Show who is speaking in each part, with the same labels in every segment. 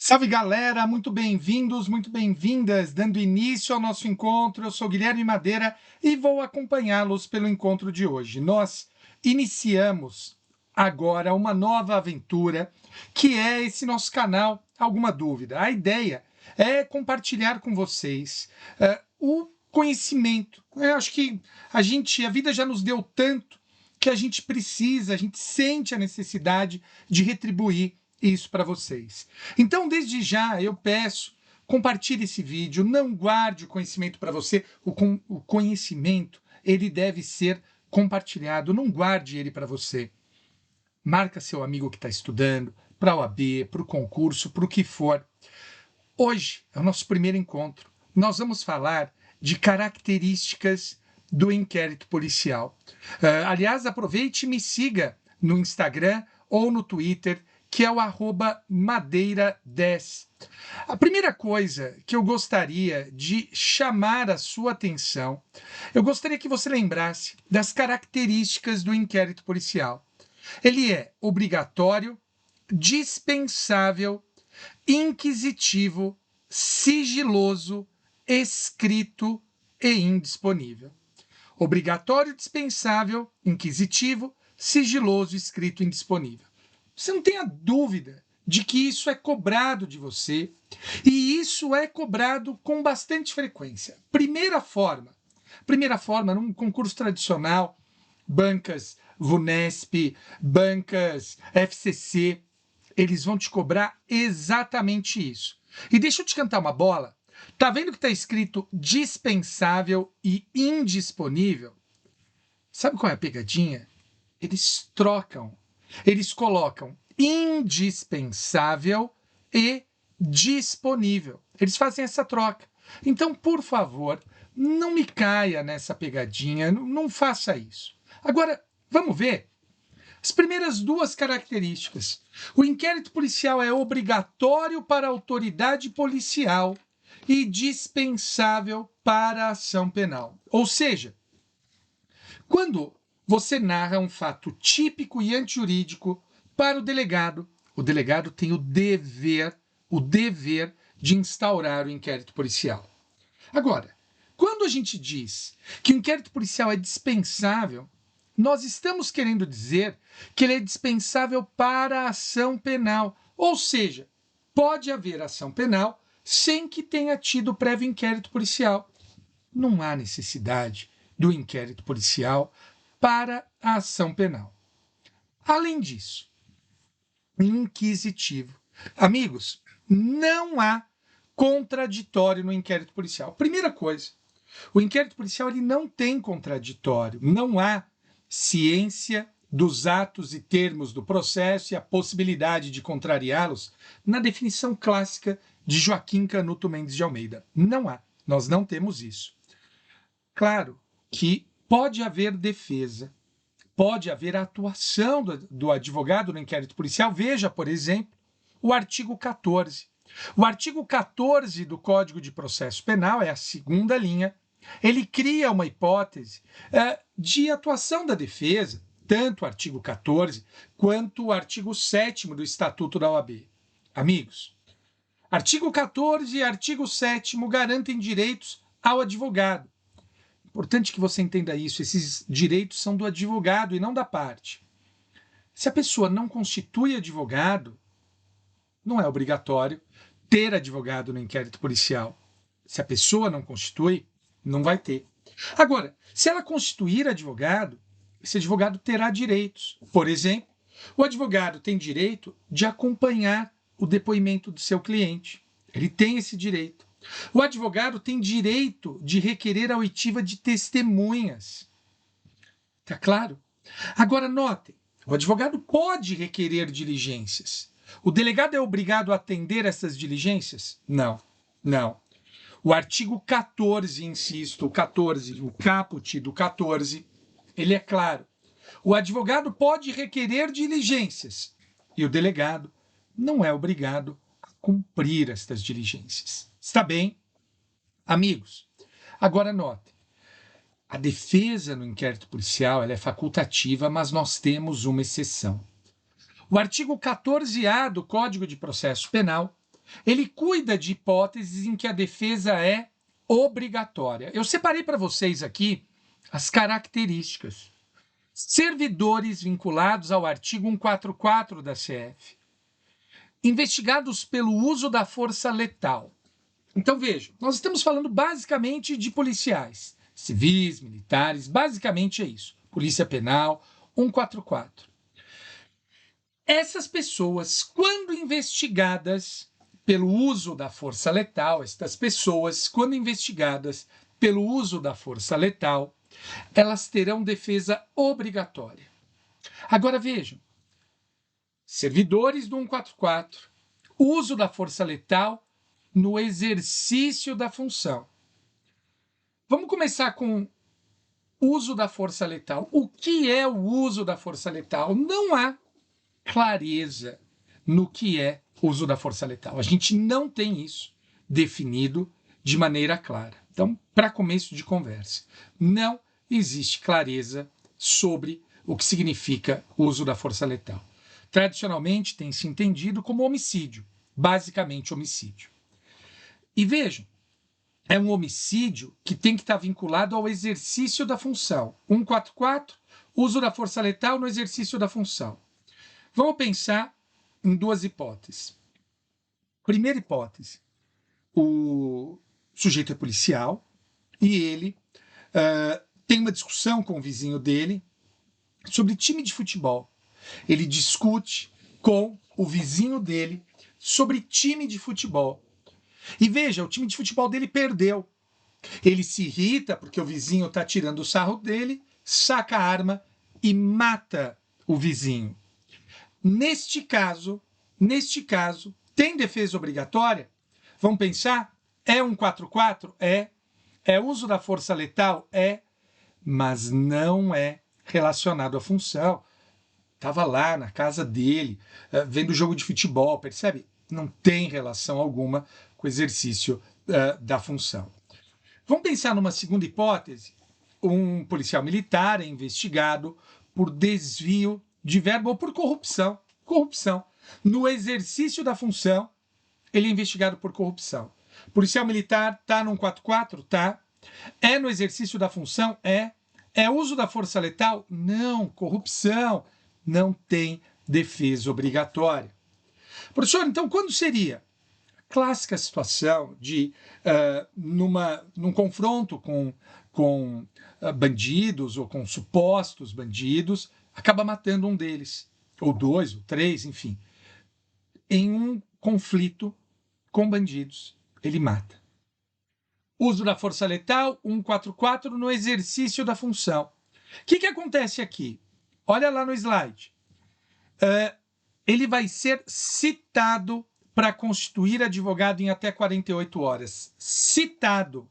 Speaker 1: Salve galera, muito bem-vindos, muito bem-vindas, dando início ao nosso encontro. Eu sou Guilherme Madeira e vou acompanhá-los pelo encontro de hoje. Nós iniciamos agora uma nova aventura, que é esse nosso canal Alguma Dúvida. A ideia é compartilhar com vocês o conhecimento. Eu acho que a vida já nos deu tanto que a gente sente a necessidade de retribuir isso para vocês. Então, desde já, eu peço, compartilhe esse vídeo, não guarde o conhecimento para você. O conhecimento, ele deve ser compartilhado, não guarde ele para você. Marca seu amigo que está estudando, para a OAB, para o concurso, para o que for. Hoje é o nosso primeiro encontro. Nós vamos falar de características do inquérito policial. Aliás, aproveite e me siga no Instagram ou no Twitter, que é o @madeira10. A primeira coisa que eu gostaria de chamar a sua atenção, eu gostaria que você lembrasse das características do inquérito policial. Ele é obrigatório, dispensável, inquisitivo, sigiloso, escrito e indisponível. Obrigatório, dispensável, inquisitivo, sigiloso, escrito e indisponível. Você não tenha dúvida de que isso é cobrado de você, e isso é cobrado com bastante frequência. Primeira forma, num concurso tradicional, bancas VUNESP, bancas FCC, eles vão te cobrar exatamente isso. E deixa eu te cantar uma bola. Tá vendo que está escrito dispensável e indisponível? Sabe qual é a pegadinha? Eles trocam. Eles colocam indispensável e disponível. Eles fazem essa troca. Então, por favor, não me caia nessa pegadinha, não faça isso. Agora, vamos ver as primeiras duas características. O inquérito policial é obrigatório para a autoridade policial e dispensável para a ação penal. Ou seja, quando você narra um fato típico e antijurídico para o delegado tem o dever de instaurar o inquérito policial. Agora, quando a gente diz que o inquérito policial é dispensável, nós estamos querendo dizer que ele é dispensável para a ação penal. Ou seja, pode haver ação penal sem que tenha tido prévio inquérito policial. Não há necessidade do inquérito policial para a ação penal. Além disso, inquisitivo. Amigos, não há contraditório no inquérito policial. Primeira coisa, o inquérito policial ele não tem contraditório, não há ciência dos atos e termos do processo e a possibilidade de contrariá-los na definição clássica de Joaquim Canuto Mendes de Almeida. Não há, nós não temos isso. Claro que pode haver defesa, pode haver atuação do advogado no inquérito policial. Veja, por exemplo, o artigo 14. O artigo 14 do Código de Processo Penal, é a segunda linha, ele cria uma hipótese de atuação da defesa, tanto o artigo 14 quanto o artigo 7º do Estatuto da OAB. Amigos, artigo 14 e artigo 7º garantem direitos ao advogado. Importante que você entenda isso, esses direitos são do advogado e não da parte. Se a pessoa não constitui advogado, não é obrigatório ter advogado no inquérito policial. Se a pessoa não constitui, não vai ter. Agora, se ela constituir advogado, esse advogado terá direitos. Por exemplo, o advogado tem direito de acompanhar o depoimento do seu cliente. Ele tem esse direito. O advogado tem direito de requerer a oitiva de testemunhas. Tá claro? Agora, notem, o advogado pode requerer diligências. O delegado é obrigado a atender essas diligências? Não, não. O artigo 14, insisto, o 14, o caput do 14, ele é claro. O advogado pode requerer diligências e o delegado não é obrigado a cumprir estas diligências. Está bem? Amigos, agora notem, a defesa no inquérito policial ela é facultativa, mas nós temos uma exceção. O artigo 14A do Código de Processo Penal ele cuida de hipóteses em que a defesa é obrigatória. Eu separei para vocês aqui as características. Servidores vinculados ao artigo 144 da CF, investigados pelo uso da força letal. Então vejam, nós estamos falando basicamente de policiais, civis, militares, basicamente é isso. Polícia Penal, 144. Essas pessoas, quando investigadas pelo uso da força letal, estas pessoas, quando investigadas pelo uso da força letal, elas terão defesa obrigatória. Agora vejam, servidores do 144, uso da força letal no exercício da função. Vamos começar com uso da força letal. O que é o uso da força letal? Não há clareza no que é uso da força letal. A gente não tem isso definido de maneira clara. Então, para começo de conversa, não existe clareza sobre o que significa uso da força letal. Tradicionalmente tem se entendido como homicídio, basicamente homicídio. E vejam, é um homicídio que tem que estar vinculado ao exercício da função. 144, uso da força letal no exercício da função. Vamos pensar em duas hipóteses. Primeira hipótese, o sujeito é policial e ele tem uma discussão com o vizinho dele sobre time de futebol. Ele discute com o vizinho dele sobre time de futebol. E veja, o time de futebol dele perdeu. Ele se irrita porque o vizinho está tirando o sarro dele, saca a arma e mata o vizinho. Neste caso, tem defesa obrigatória? Vamos pensar? É 144? É uso da força letal? Mas não é relacionado à função. Estava lá na casa dele, vendo jogo de futebol, percebe? Não tem relação alguma com o exercício da função. Vamos pensar numa segunda hipótese. Um policial militar é investigado por desvio de verba ou por corrupção. No exercício da função, ele é investigado por corrupção. Policial militar está no 144? Tá. É no exercício da função? É uso da força letal? Não. Corrupção. Não tem defesa obrigatória. Professor, então quando seria? Clássica situação de, num confronto com bandidos ou com supostos bandidos, acaba matando um deles, ou dois, ou três, enfim. Em um conflito com bandidos, ele mata. Uso da força letal, 144, no exercício da função. O que acontece aqui? Olha lá no slide. Ele vai ser citado para constituir advogado em até 48 horas. Citado.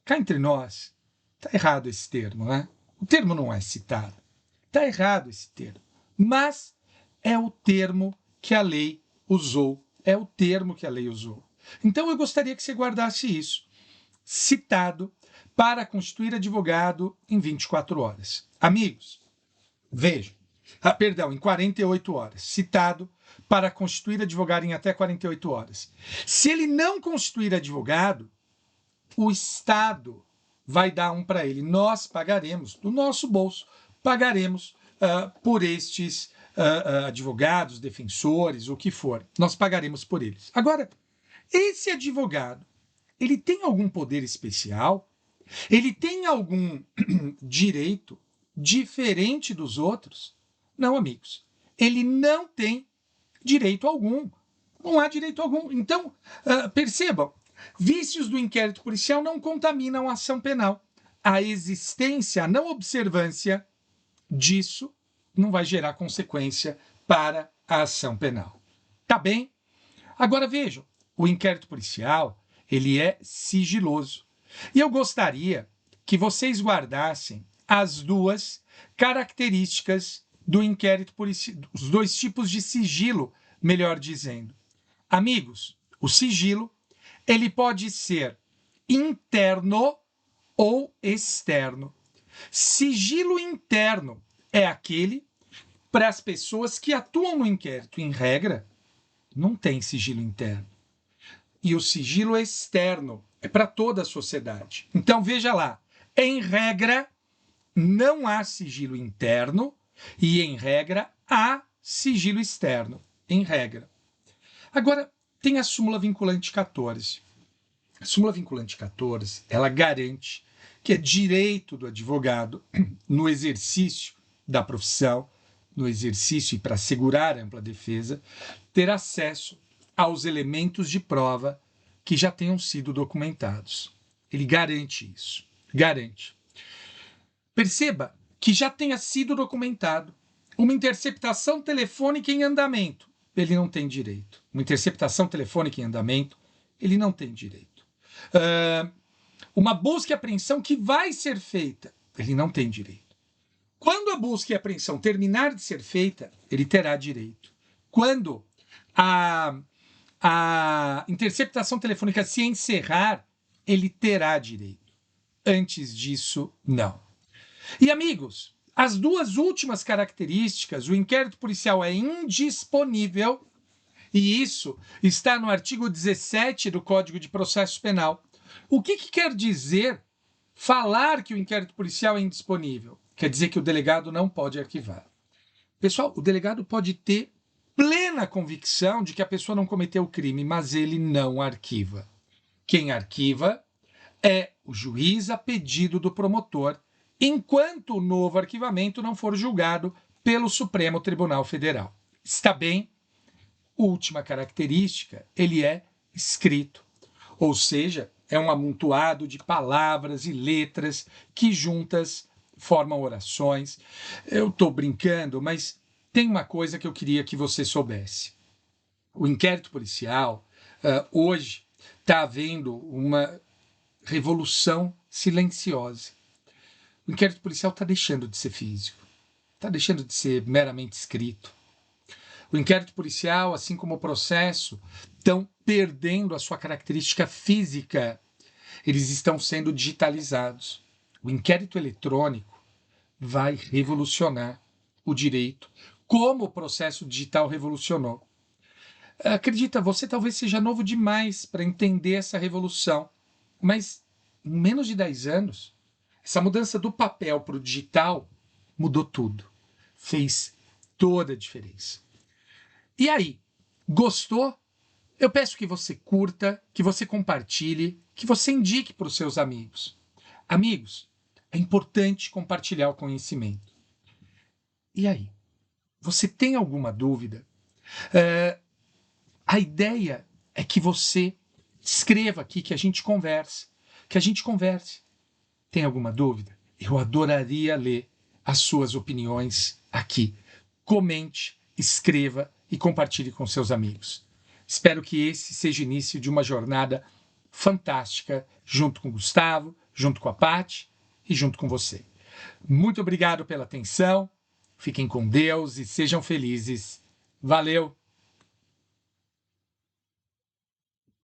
Speaker 1: Cá entre nós, está errado esse termo, né? O termo não é citado. Está errado esse termo. Mas é o termo que a lei usou. Então eu gostaria que você guardasse isso. Citado para constituir advogado em 24 horas. Amigos, vejam. Em 48 horas. Citado para constituir advogado em até 48 horas. Se ele não constituir advogado, o Estado vai dar um para ele. Nós pagaremos, do nosso bolso, pagaremos por estes advogados, defensores, o que for. Nós pagaremos por eles. Agora, esse advogado, ele tem algum poder especial? Ele tem algum direito diferente dos outros? Não, amigos. Ele não tem direito algum. Não há direito algum. Então, percebam, vícios do inquérito policial não contaminam a ação penal. A existência, a não observância disso não vai gerar consequência para a ação penal. Tá bem? Agora vejam, o inquérito policial, ele é sigiloso. E eu gostaria que vocês guardassem as duas características do inquérito policial, os dois tipos de sigilo, melhor dizendo. Amigos, o sigilo, ele pode ser interno ou externo. Sigilo interno é aquele para as pessoas que atuam no inquérito. Em regra, não tem sigilo interno. e o sigilo externo é para toda a sociedade. Então, veja lá, em regra, não há sigilo interno e, em regra, há sigilo externo. Em regra. Agora, tem a súmula vinculante 14. A súmula vinculante 14, ela garante que é direito do advogado, no exercício da profissão, no exercício e para assegurar a ampla defesa, ter acesso aos elementos de prova que já tenham sido documentados. Ele garante isso. Garante. Perceba que já tenha sido documentado uma interceptação telefônica em andamento. Ele não tem direito. Uma interceptação telefônica em andamento, ele não tem direito. Uma busca e apreensão que vai ser feita, ele não tem direito. Quando a busca e apreensão terminar de ser feita, ele terá direito. Quando a interceptação telefônica se encerrar, ele terá direito. Antes disso, não. E, amigos, as duas últimas características, o inquérito policial é indisponível, e isso está no artigo 17 do Código de Processo Penal. O que quer dizer falar que o inquérito policial é indisponível? Quer dizer que o delegado não pode arquivar. Pessoal, o delegado pode ter plena convicção de que a pessoa não cometeu o crime, mas ele não arquiva. Quem arquiva é o juiz a pedido do promotor, enquanto o novo arquivamento não for julgado pelo Supremo Tribunal Federal. Está bem? Última característica, ele é escrito. Ou seja, é um amontoado de palavras e letras que juntas formam orações. Eu estou brincando, mas tem uma coisa que eu queria que você soubesse. O inquérito policial, hoje, está havendo uma revolução silenciosa. O inquérito policial está deixando de ser físico, está deixando de ser meramente escrito. O inquérito policial, assim como o processo, estão perdendo a sua característica física. Eles estão sendo digitalizados. O inquérito eletrônico vai revolucionar o direito, como o processo digital revolucionou. Acredita, você talvez seja novo demais para entender essa revolução, mas em menos de 10 anos, essa mudança do papel para o digital mudou tudo. Fez toda a diferença. E aí, gostou? Eu peço que você curta, que você compartilhe, que você indique para os seus amigos. Amigos, é importante compartilhar o conhecimento. E aí, você tem alguma dúvida? A ideia é que você escreva aqui, que a gente converse. Tem alguma dúvida? Eu adoraria ler as suas opiniões aqui. Comente, escreva e compartilhe com seus amigos. Espero que esse seja o início de uma jornada fantástica junto com o Gustavo, junto com a Paty e junto com você. Muito obrigado pela atenção, fiquem com Deus e sejam felizes. Valeu!